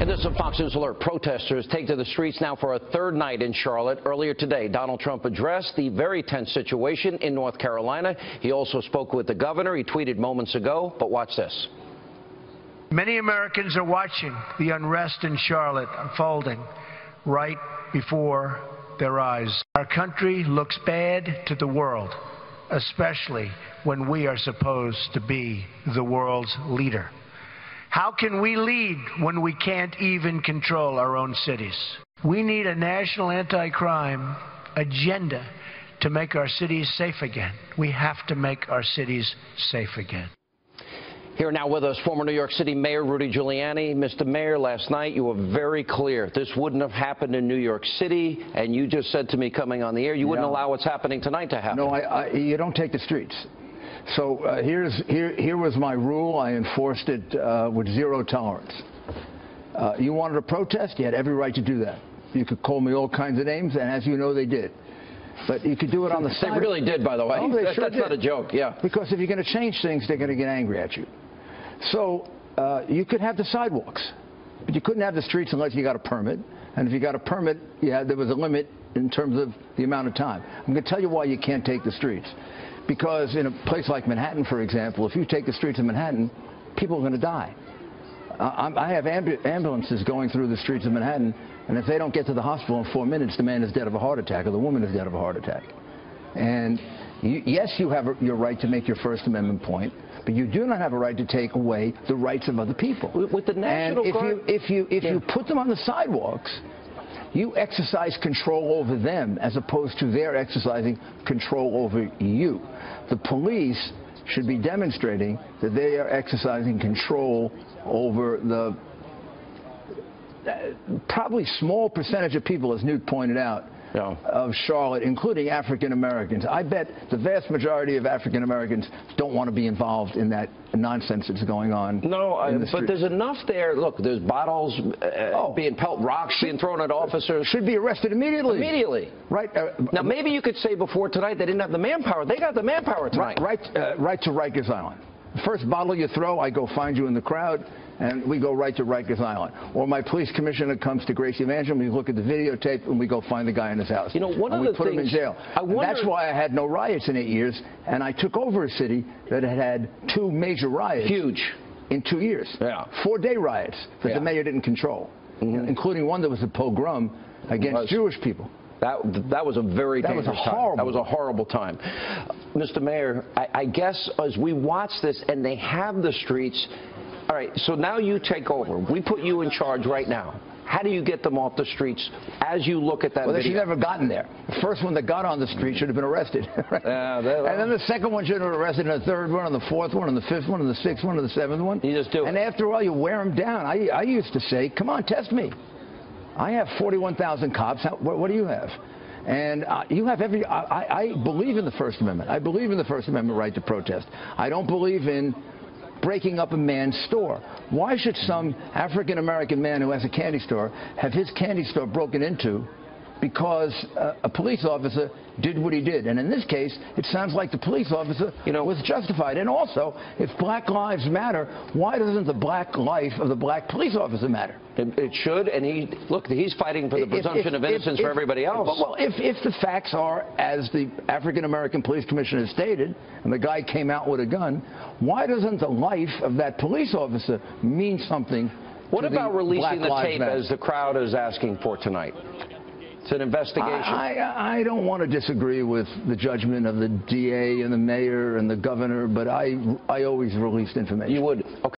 And this is Fox News Alert. Protesters take to the streets now for a third night in Charlotte. Earlier today, Donald Trump addressed the very tense situation in North Carolina. He also spoke with the governor. He tweeted moments ago, but watch this. Many Americans are watching the unrest in Charlotte unfolding right before their eyes. Our country looks bad to the world, especially when we are supposed to be the world's leader. How can we lead when we can't even control our own cities? We need a national anti-crime agenda to make our cities safe again. We have to make our cities safe again. Here now with us, former New York City Mayor Rudy Giuliani. Mr. Mayor, last night you were very clear. This wouldn't have happened in New York City, and you just said to me coming on the air you wouldn't allow what's happening tonight to happen. No, you don't take the streets. So here was my rule. I enforced it with zero tolerance. You wanted to protest? You had every right to do that. You could call me all kinds of names, and as you know, they did. But you could do it on the side. They really did, by the way. Oh, that's not a joke, yeah. Because if you're going to change things, they're going to get angry at you. So you could have the sidewalks, but you couldn't have the streets unless you got a permit. And if you got a permit, there was a limit in terms of the amount of time. I'm going to tell you why you can't take the streets. Because in a place like Manhattan, for example, if you take the streets of Manhattan, people are going to die. I have ambulances going through the streets of Manhattan, and if they don't get to the hospital in 4 minutes, the man is dead of a heart attack or the woman is dead of a heart attack. And yes, you have your right to make your First Amendment point, but you do not have a right to take away the rights of other people. With the National Guard, if you put them on the sidewalks, you exercise control over them as opposed to their exercising control over you. The police should be demonstrating that they are exercising control over the probably small percentage of people, as Newt pointed out, of Charlotte, including African Americans. I bet the vast majority of African Americans don't want to be involved in that nonsense that's going on. No, but there's enough there. Look, there's bottles being rocks being thrown at officers. Should be arrested immediately. Immediately. Right. Now, maybe you could say before tonight they didn't have the manpower. They got the manpower tonight. Right to Rikers Island. The first bottle you throw, I go find you in the crowd, and we go right to Rikers Island. Or my police commissioner comes to Gracie Evangeline, we look at the videotape, and we go find the guy in his house. You know, one of the things, we put him in jail. That's why I had no riots in 8 years, and I took over a city that had had 2 major riots. Huge. In 2 years. Yeah. 4-day riots that the mayor didn't control, including one that was a pogrom against Jewish people. That was a very dangerous time. That was a horrible time. Mr. Mayor, I guess as we watch this and they have the streets, all right, so now you take over. We put you in charge right now. How do you get them off the streets as you look at that video? They should never gotten there. The first one that got on the street should have been arrested. Right? And then the second one should have been arrested, and the third one, and the fourth one, and the fifth one, and the sixth one, and the seventh one. You just do it. And after a while, you wear them down. I used to say, come on, test me. I have 41,000 cops. What do you have? And you have every. I believe in the First Amendment. I believe in the First Amendment right to protest. I don't believe in breaking up a man's store. Why should some African-American man who has a candy store have his candy store broken into because a police officer did what he did? And in this case, it sounds like the police officer was justified. And also, if black lives matter, why doesn't the black life of the black police officer matter? It should, and he's fighting for the presumption of innocence for everybody else. Well, if the facts are as the African-American police commissioner stated, and the guy came out with a gun, why doesn't the life of that police officer mean something? What about releasing the tape as the crowd is asking for tonight? It's an investigation. I don't want to disagree with the judgment of the DA and the mayor and the governor, but I always released information. You would? Okay.